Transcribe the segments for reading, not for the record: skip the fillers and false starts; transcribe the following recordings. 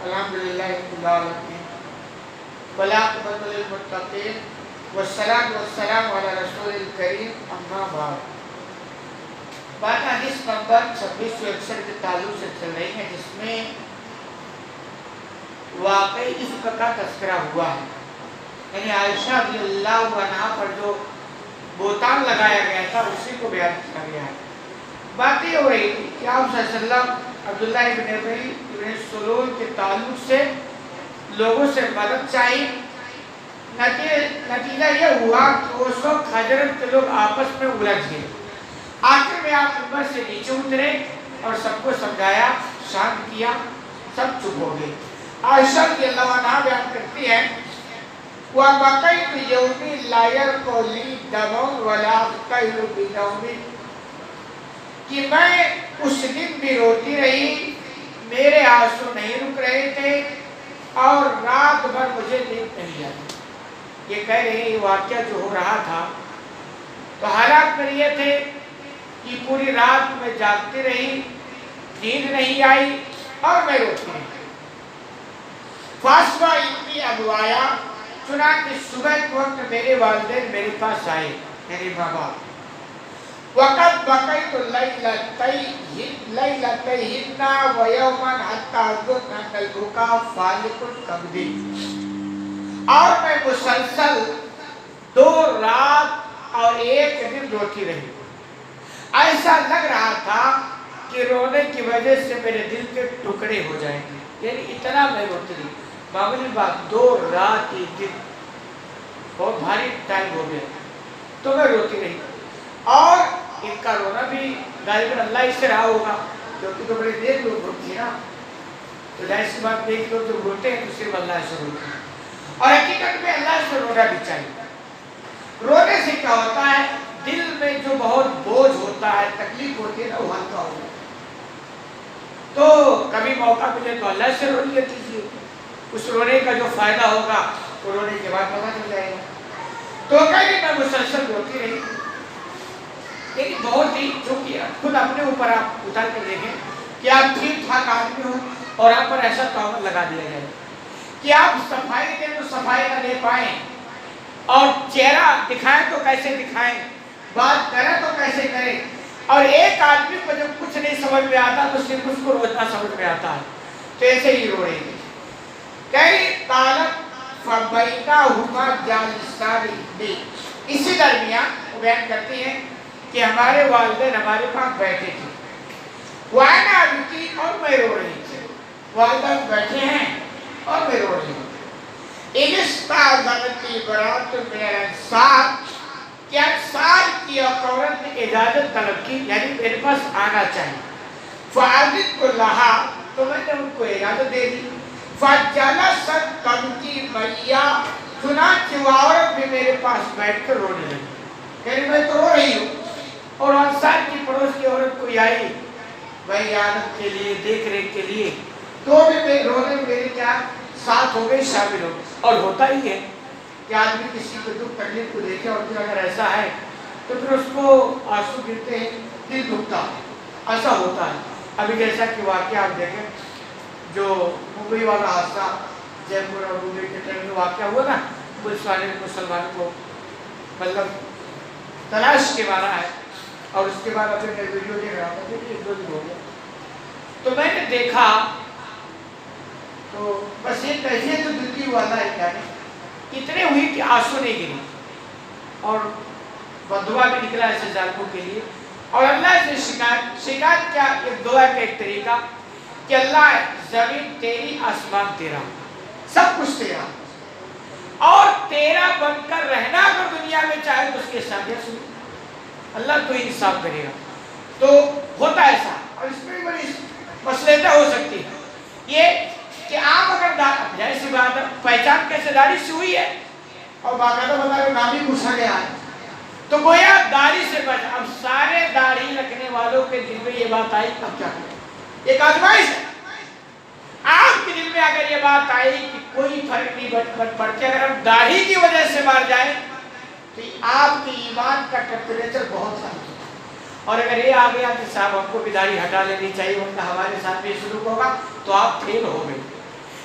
अल्हम्दुलिल्लाहि रब्बिल आलमीन वलाक़िबतु लिल मुत्तक़ीन वस्सलातु वस्सलामु अला रसूलिल करीम अम्मा बाद। बात हदीस नंबर 2661 के ताल्लुक से चल रही है, जिसमें वाकई इफ्क का तस्करा हुआ है। यानी आयशा रज़ियल्लाहु अन्हा पर जो बोतान लगाया गया था उसी को बयान किया गया है। बात ये हो रही थी कि आप सल्लल्लाहु अलैहि वसल्लम अब्दुल्लाह इब्न उबई इब्न सलूल के ताल्लुक से लोगों से मदद चाहिए। नतीजा ये हुआ कि वो सब हजरत के लोग आपस में उलझ गए। आखिर में आप ऊपर से नीचे उतरे और सबको समझाया, शांत किया, सब चुप हो गए। आयशा रज़ियल्लाहु अन्हा बयान करती है वबक़ैतु यौमी ला यरक़ुली दमुन वला अक़तइलु बिनौमी, कि मैं उस दिन भी रोती रही, मेरे आंसू नहीं रुक रहे थे और रात भर मुझे नींद नहीं आई। ये कह रहे हैं ये वाक़या जो हो रहा था तो हालात मेरे ये थे कि पूरी रात में जागती रही, नींद नहीं आई और मैं रोती रही। फासवा इतनी अबवाया, चुनांचे सुबह के वक्त मेरे वालिदैन मेरे पास आए, मेरे माँ बाप। वक़द बक़ैतु लैलतैहिन्ना व यौमन हत्ता अज़ुन्ना अन्नल बुका फ़ालिकुल कब्दी, और मैं मुसलसल 2 रात और 1 दिन रोती रही। ऐसा लग रहा था कि रोने की वजह से मेरे दिल के टुकड़े हो जाएंगे, यानी इतना मैं रोती रही। मामूली बात, 2 रात 1 दिन, बहुत भारी टाइम हो गया, तो मैं रोती रही। और इनका रोना भी गालिबन अल्लाह से रहा होगा, क्योंकि तो बड़े देर लोग रोते हैं ना, तो जाहिर सी बात देख लो जो रोते हैं तो सिर्फ अल्लाह से रोते हैं, और हकीकत में अल्लाह से रोना भी चाहिए। रोने से क्या होता है, दिल में जो बहुत बोझ होता है, तकलीफ होती है ना, वो हल्का हो जाता है। तो कभी मौका मिले तो अल्लाह से रो लिया कीजिए, उस रोने का जो फायदा होगा वो रोने के बाद पता चल जाएगा। तो कहीं मैं मुसलसल रोती रही, लेकिन बहुत ही चूंकि खुद अपने ऊपर आप उतार के देखें कि आप ठीक ठाक आदमी हो और आप पर ऐसा तोहमत लगा दिया जाए कि आप सफाई दें तो सफाई ना दे पाए, और चेहरा दिखाएं तो कैसे दिखाएं, बात करें तो कैसे करें, और एक आदमी को जब कुछ नहीं समझ में आता तो सिर्फ उसको रोजना समझ में आता है, तो ऐसे ही रो रही थी। कई तालत फबैनाहुमा जालिसानी, इसी दरमियान वो बयान करती हैं कि हमारे वालिदैन हमारे पास बैठे थे, वाना रुकी और मैं रो रही थी। वालिदैन बैठे हैं और मैं रो रही हूँ। इनिस्ताज़नती बरातुन मिनल अंसार, कि अंसार की औरत ने इजाजत तलब की, यानी मेरे पास आना चाहिए। फ़अज़िनतु लहा, तो मैंने उनको इजाजत दे दी। फ़जलसत तबकी मैया, चुनांचे वो औरत भी मेरे पास बैठकर रोने लगी। यानी मैं तो रो रही हूँ और अंसार की पड़ोस की औरत कोई आई वही इयादत के लिए, देख रेख के लिए, तो भी मैं रोने में मेरे क्या साथ हो गए, शामिल हो। और होता ही है कि आदमी किसी को दुख तकलीफ को देखे और फिर अगर ऐसा है तो फिर उसको आंसू गिरते हैं, दिल दुखता है, ऐसा होता है। अभी जैसा कि वाकया आप देखें, जो मुंबई वाला हादसा जयपुर और मुंबई के ट्रेन में वाकया हुआ ना, पुलिस वाले ने मुसलमान को मतलब तलाश के मारा है, और उसके बाद अभी मैं वीडियो देख रहा था, देखिए 2 दिन हो गया, तो मैंने देखा तो बस ये कैसे तो दिल की वाला है, क्या इतने हुई कि आंसू नहीं गिरी, और बदुआ भी निकला ऐसे जालिमों के लिए। और अल्लाह से शिकायत क्या, एक दुआ का एक तरीका कि अल्लाह जमीन तेरी, आसमान तेरा, सब कुछ तेरा, और तेरा बनकर रहना अगर दुनिया में चाहे तो उसके साथ सुनो, अल्लाह तो इंसाफ करेगा। तो होता ऐसा, और इसमें भी बड़ी मसलेता हो सकती है ये कि आप अगर जैसी बात है, पहचान कैसे दाढ़ी से हुई है और बाकायदा बता रहे नाम ही पूछा गया है, तो गोया दाढ़ी से बच। अब सारे दाढ़ी रखने वालों के दिल में ये बात आई, अब क्या करें, एक आजमाइश है। आपके दिल में अगर ये बात आई कि कोई फर्क नहीं पड़ता, अगर हम दाढ़ी की वजह से मार जाए तो आपके ईमान का टेम्परेचर बहुत है, और अगर ये आ गया कि साहब हमको भी दाढ़ी हटा लेनी चाहिए वरना हमारे साथ भी शुरू होगा, तो आप फेल हो गए।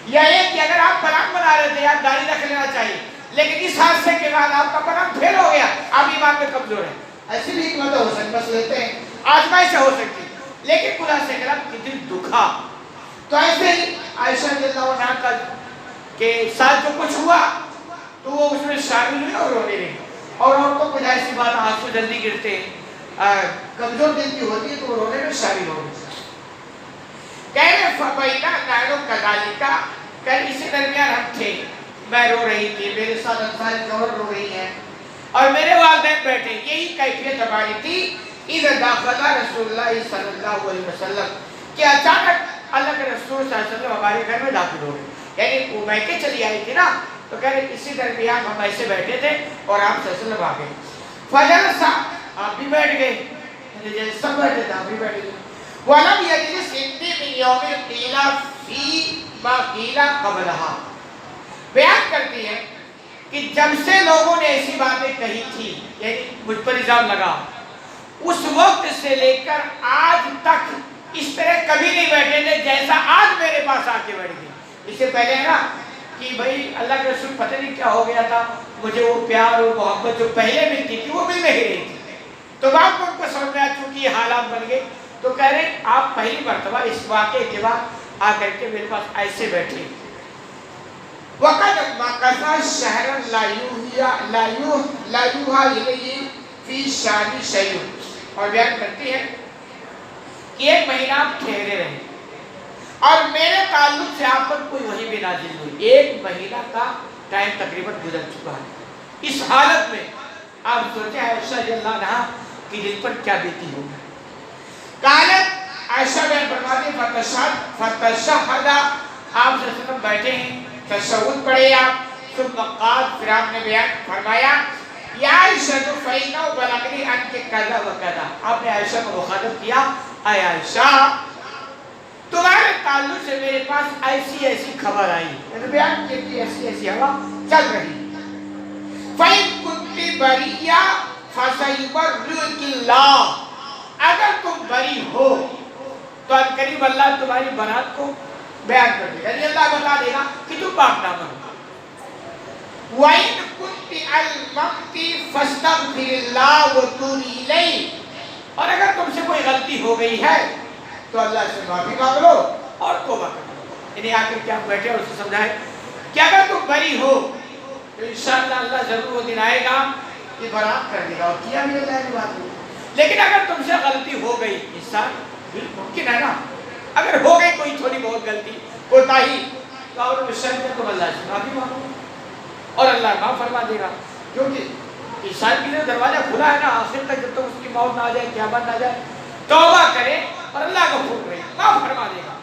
یا یہ کہ اگر آپ پلان بنا رہے تھے یار داڑھی رکھ لینا چاہیے، لیکن اس حادثے کے بعد آپ کا پلان فیل ہو گیا، آپ ایمان میں کمزور ہیں، ایسی بھی حکمت ہو سکتی، بس لیتے ہیں آزمائش ہو سکتی، لیکن خلاصہ کلام کہ دل دکھا۔ تو ایسے ہی عائشہ رضی اللہ عنہا کا کے ساتھ جو کچھ ہوا تو وہ اس میں شامل ہوئی اور رونے لگی، اور عورتوں کو ایسی بات آنسو جلدی گرتے ہیں، کمزور دل کی ہوتی ہے تو وہ رونے میں شامل ہو گئی۔ کہہ رہے فَبَيْنَا نَحْنُ كَذَلِكَ، کل اسی درمیان ہم تھے، میں رو رہی تھی، میرے ساتھ انصار عورت رو رہی ہیں اور میرے والدین بیٹھے، یہی کیفیت ہماری تھی۔ اِذَا دَخَلَ رسول اللہ صلی اللہ علیہ وسلم، کہ اچانک اللہ کے رسول صلی اللہ علیہ وسلم ہمارے گھر میں داخل ہو گئے، یعنی وہ میکے چلی آئی تھی نا، تو کہہ رہے اسی درمیان ہم ایسے بیٹھے تھے اور آپ صلی اللہ علیہ وسلم آ گئے، فَجَلَسَ، آپ بھی بیٹھ گئے، جیسے سب بیٹھے تھے آپ بھی بیٹھ گئے، وَلَمْ يَجْلِسْ عِنْدِي مِنْ يَوْمٍ قِيلَ فِي مَا قِيلَ قَبْلَهَا، بیان کرتی ہے کہ جب سے لوگوں نے ایسی باتیں کہی تھی، یعنی مجھ پر الزام لگا، اس وقت سے لے کر آج تک اس طرح کبھی نہیں بیٹھے تھے جیسا آج میرے پاس آ کے بیٹھ گئے۔ اس سے پہلے ہے نا کہ بھائی اللہ کے رسول پتہ نہیں کیا ہو گیا تھا، مجھے وہ پیار اور محبت جو پہلے ملتی تھی وہ مل نہیں رہی تھی، تو بعد میں ان کو سمجھ میں آ چونکہ یہ حالات بن گئے، تو کہہ رہے آپ پہلی مرتبہ اس واقعے کے بعد آ کر کے میرے پاس ایسے بیٹھے۔ وَقَدْ مَكَثَ شَهْرًا لَا يُوحَىٰ إِلَيْهِ فِي شَأْنِهِ شَيْءٌ، اور بیان کرتی ہے کہ ایک مہینہ آپ ٹھہرے رہے اور میرے تعلق سے آپ پر کوئی وحی بھی نازل ہوئی، ایک مہینہ کا ٹائم تقریباً گزر چکا ہے، اس حالت میں آپ سوچیں عائشہ رضی اللہ عنہا کی دل پر کیا بیتی ہوگی۔ قالت، عائشہ بیان فرماتی فتشہد، آپ صلی اللہ علیہ وسلم بیٹھے ہیں، تشہد پڑھے آپ، ثم قال، پھر آپ نے بیان فرمایا یا عائشہ تو فَإِنَّهُ بَلَغَنِي عَنْكِ كَذَا وَكَذَا، آپ نے عائشہ کو مخاطب کیا، اے عائشہ تمہارے تعلق سے میرے پاس ایسی ایسی خبر آئی، یعنی بیان کیا کہ ایسی ایسی ہوا چل رہی۔ فَإِن كُنتِ بَرِيًّا فَسَيُبَرِّئُكِ اللَّهُ، اگر تم بری ہو تو عنقریب اللہ تمہاری برات کو بیان کر دے گا، یعنی اللہ بتا دے گا کہ تم پاک دامن ہو۔ وَإِن كُنتِ أَلْمَمْتِ فَاسْتَغْفِرِ اللَّهَ وَتُوبِي إِلَيْهِ، اور اگر تم سے کوئی غلطی ہو گئی ہے تو اللہ سے معافی مانگ لو اور توبہ کرو۔ انہیں آ کے کیا بیٹھے اور اسے سمجھائے کہ اگر تم بری ہو تو انشاءاللہ اللہ ضرور وہ دن آئے گا کہ برات کر دے گا، اور کیا بھی اللہ کی بات ہوئی، لیکن اگر تم سے غلطی ہو گئی، انسان ممکن ہے نا اگر ہو گئی کوئی تھوڑی بہت غلطی کوتاہی، تو اور مشرک ہے تو اللہ سے معافی مانگو اور اللہ معاف فرما دے گا، کیونکہ انسان کے لیے دروازہ کھلا ہے نا، آخر تک جب تک اس کی موت نہ آ جائے، قیامت نہ آ جائے، توبہ کرے اور اللہ کو پھول رہے معاف فرما دے گا۔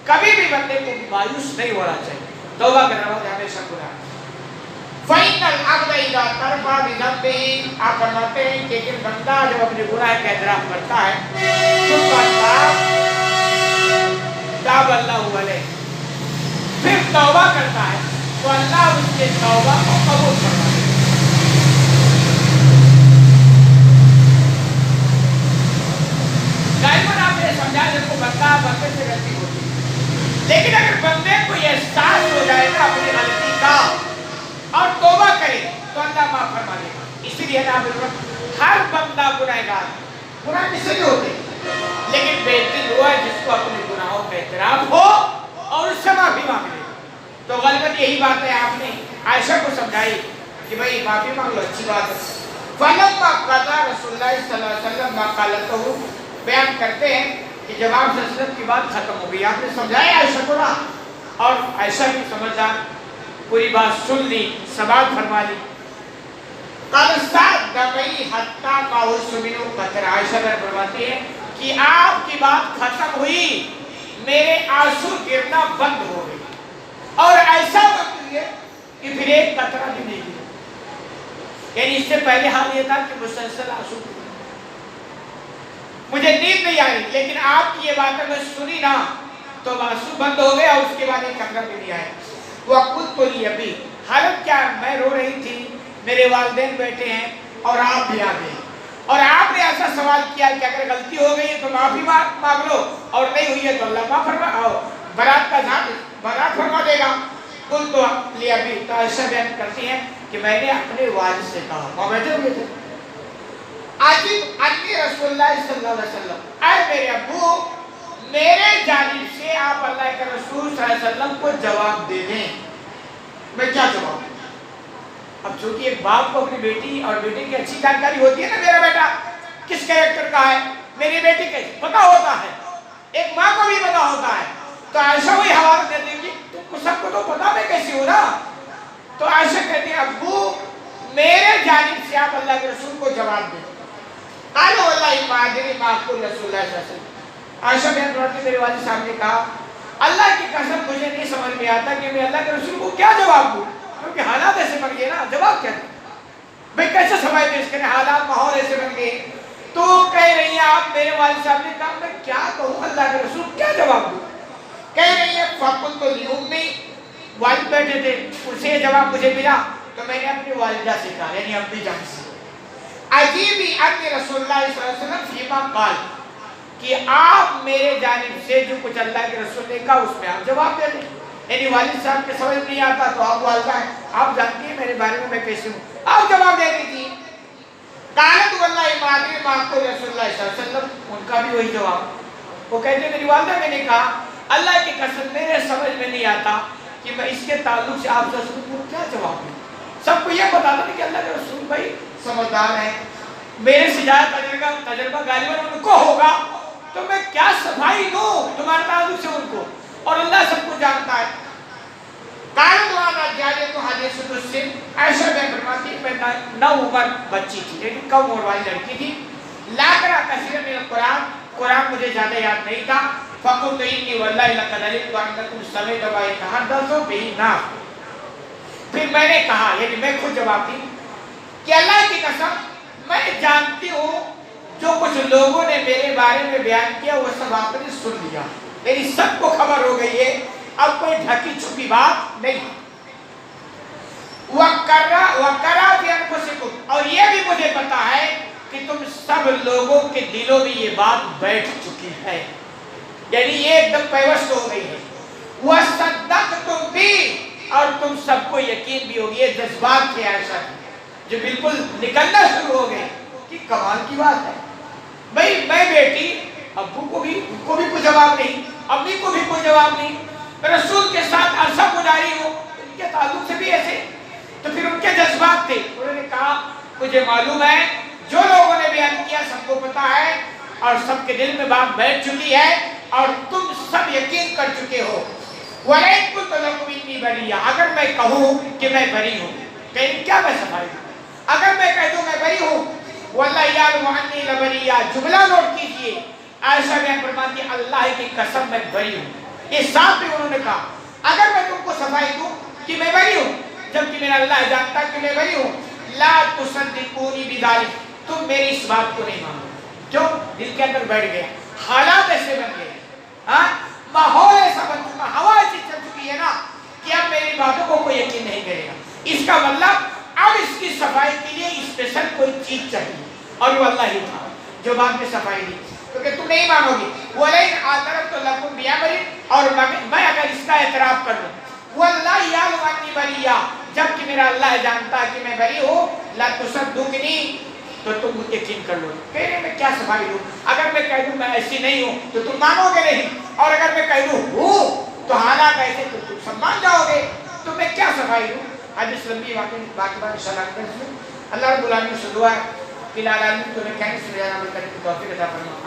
کبھی بھی بندے کو مایوس نہیں ہونا چاہیے، توبہ کا دروازہ ہمیشہ کھلا ہے۔ فَإِنَّ الْعَبْدَ إِذَا اعْتَرَفَ بِذَنبِهِ، آپ فرماتے ہیں کہ ایک بندہ جب اپنے گناہ کا اعتراف کرتا ہے تاب اللہ علیہ، پھر توبہ کرتا ہے تو اللہ اس کے توبہ کو قبول فرما ہے۔ دائماً آپ نے سمجھا جب کو بندے سے غلطی ہوتی ہے، لیکن اگر بندے کو یہ احساس ہو جائے گا اپنی غلطی کا اور توبہ کرے تو اللہ معاف فرما دے گا۔ اسی لیے نا ہر بندہ گناہگار، گناہ کس سے ہوتے لیکن بہترین ہوا ہے جس کو اپنے گناہوں کا اعتراف ہو اور اس سے معافی مانگ لے۔ تو غالباً یہی بات ہے آپ نے عائشہ کو سمجھائی کہ بھائی معافی مانگ لو، اچھی بات ہے۔ فَلَمَّا قَضَىٰ رَسُولُ اللَّهِ صلی اللہ علیہ وسلم مَا قَالَتْهُ، بیان کرتے ہیں کہ جب آپ صلی اللہ علیہ وسلم کی بات ختم ہو گئی، آپ نے سمجھایا عائشہ کو نا، اور عائشہ بھی سمجھدار پوری بات سن لی، سماعت فرما لی۔ قَدْ صَدَّقَنِي حَتَّىٰ مَا أُحْسِنُ مِنْهُ قَطْرَةً، عائشہ میں فرماتی ہے کہ آپ کی بات ختم ہوئی، میرے آنسو گرنا بند ہو گئی، اور ایسا وقت ہوئے کہ پھر ایک قطرہ بھی نہیں گرا، یعنی اس سے پہلے حال یہ تھا کہ مسلسل آنسو گرا، مجھے نیند نہیں آئی، لیکن آپ کی یہ باتیں میں سنی نا تو آنسو بند ہو گئے اور اس کے بعد ایک قطرہ بھی نہیں آیا۔ وَقُلْتُ لِأَبِي، حالت کیا میں رو رہی تھی، میرے والدین بیٹھے ہیں اور آپ بھی آ گئے، اور آپ نے ایسا سوال کیا کہ اگر غلطی ہو گئی ہے تو معافی مانگ لو اور نہیں ہوئی ہے تو اللہ معاف فرما، बारात का बारात फरमा देगा। कुल तो लिया भी तो ऐसा बयान करती हैं कि मैंने अपने वालिद से कहा, वहाँ बैठे हुए थे, आजिब अन्नी रसूलुल्लाह सल्लल्लाहु अलैहि वसल्लम, ऐ मेरे अब्बू, मेरे जानिब से आप अल्लाह के रसूल सल्लल्लाहु अलैहि वसल्लम को जवाब दे दें। मैं क्या जवाब? अब चूंकि एक बाप को अपनी बेटी और बेटे की अच्छी जानकारी होती है ना, मेरा बेटा किस कैरेक्टर का है, मेरी बेटी कैसी, पता होता है, एक माँ को भी पता होता है, तो आयशा वही हवाला दे देगी, तुमको सबको तो पता मैं कैसी हूँ ना। तो आयशा कहती है, अब्बू मेरे जानिब से आप अल्लाह के रसूल को जवाब दें। आलो वल्लाहि मादरी माकुल रसूलुल्लाह सल्लल्लाहु अलैहि वसल्लम, आयशा बहन रोटी मेरे वालिद साहब ने कहा, अल्लाह की कसम मुझे नहीं समझ में आता कि मैं अल्लाह के रसूल को क्या जवाब दूं, क्योंकि हालात ऐसे बन गए ना, जवाब क्या दूं भाई, कैसे सफाई पेश करें, हालात माहौल ऐसे बन गए। तो कह रही है, आप मेरे वालिद साहब ने कहा, मैं क्या कहूँ अल्लाह के रसूल, क्या जवाब दूं? कह रही है, फकुल तो लिउम्मी, वालिद बैठे थे, उनसे ये जवाब मुझे मिला, तो मैंने अपनी वालिदा से कहा, यानी अम्मी जान से, अजीबी अन्नी रसूलुल्लाह सल्लल्लाहु अलैहि वसल्लम फीमा क़ाल, कि आप मेरे जानिब से जो कुछ अल्लाह के रसूल ने कहा उसमें आप जवाब दे दें। यानी वालिद साहब के समझ नहीं आता तो आप वालिदा हैं, आप जानती हैं मेरे बारे में मैं कैसे हूँ, आप जवाब दे दीजिए। कालत वल्लाहि मादरी माकुल रसूलुल्लाह सल्लल्लाहु अलैहि वसल्लम, उनका भी वही जवाब, वो कहते मेरी वालिदा, मैंने कहा अल्लाह की कसम मेरे समझ में नहीं आता कि मैं इसके ताल्लुक से आप रसूल को क्या जवाब दूं। सबको ये बता दो कि अल्लाह के रसूल भाई समझदार है, मेरे से ज्यादा तजर्बा गालिबन उनको होगा, तो मैं क्या सफाई दूं तुम्हारे ताल्लुक से उनको, और अल्लाह सब कुछ जानता है। आयशा बहन फरमाती मैं 9 उम्र बच्ची थी, लेकिन कम उम्र वाली लड़की थी, लाकरा कसीर में कुरान मुझे ज्यादा याद नहीं था। फकुल इन्नी वल्लाहि लक़द अलिमतु अन्नकुम समिअतु मा यतहद्दसु बिही नास, फिर मैंने कहा, यानी मैं खुद जवाब दी कि अल्लाह की कसम मैं जानती हूँ जो कुछ लोगों ने मेरे बारे में बयान किया वो सब आपने सुन लिया, मेरी सबको खबर हो गई है, अब कोई ढकी छुपी बात नहीं। और ये भी मुझे पता है कि तुम सब लोगों के दिलों में ये बात बैठ चुकी है, यानी ये एकदम पैवस्त हो गई है। वह सद्दक तुम भी, और तुम सबको यकीन भी होगी, ये जज्बात थे आयशा जो बिल्कुल निकलना शुरू हो गए कि कमाल की बात है भाई, मैं बेटी अब्बू को भी, उनको भी कोई जवाब नहीं, अम्मी को भी कोई जवाब नहीं, रसूल के साथ अरसा गुजारी हो, उनके ताल्लुक से भी ऐसे, तो फिर उनके जज्बात थे। उन्होंने कहा मुझे मालूम है जो लोगों ने बयान किया सबको पता है, और सबके दिल में बात बैठ चुकी है, और तुम सब यकीन कर चुके हो। बरिया, अगर मैं कहूँ कि मैं बरी हूँ, कहीं क्या मैं सफाई दूं? अगर मैं कह दूं मैं बरी हूँ, वल्लाहि याल मुअन्नी लबरिया, जुमला नोट कीजिए, आयशा बहन फरमाती अल्लाह की कसम मैं बरी हूँ, ये साफ भी उन्होंने कहा, अगर मैं तुमको सफाई दूं कि मैं बरी हूँ, जबकि मेरा अल्लाह जानता कि मैं बरी हूँ, ला तुसद्दिकूनी बिदालिक, तुम मेरी इस बात को नहीं मानो। क्यों? दिल के अंदर बैठ गया, हालात ऐसे बन गए, हाँ माहौल ऐसा बन चुका, हवा ऐसी चल चुकी है ना कि अब मेरी बातों को कोई यकीन नहीं करेगा। इसका मतलब अब इसकी सफाई के लिए स्पेशल कोई चीज चाहिए, और वो अल्लाह ही था जो बाद में सफाई दी, क्योंकि तुम नहीं मानोगी। वलैन आतरफ तो लकुम बियामरी, और मैं अगर इसका एतराफ कर लूं, वल्लाहि याल मुअन्नी बरिया, जबकि मेरा अल्लाह जानता है कि मैं बरी हूँ, ला तुसद्दुकनी, तो तुम यकीन कर लो। कह रहे मैं क्या सफाई दूं? अगर मैं कह दूं मैं ऐसी नहीं हूं तो तुम मानोगे नहीं, और अगर मैं कह दूं हूं तो हालात ऐसे तो तुम सब मान जाओगे, तो मैं क्या सफाई दूं? आज इस लंबी बाकी बात इंशाअल्लाह अल्लाह रब्बुल आलमीन से दुआ है कि लाल आलमीन तुम्हें कहने से ज्यादा अमल करने की तौफीक अता फरमाए।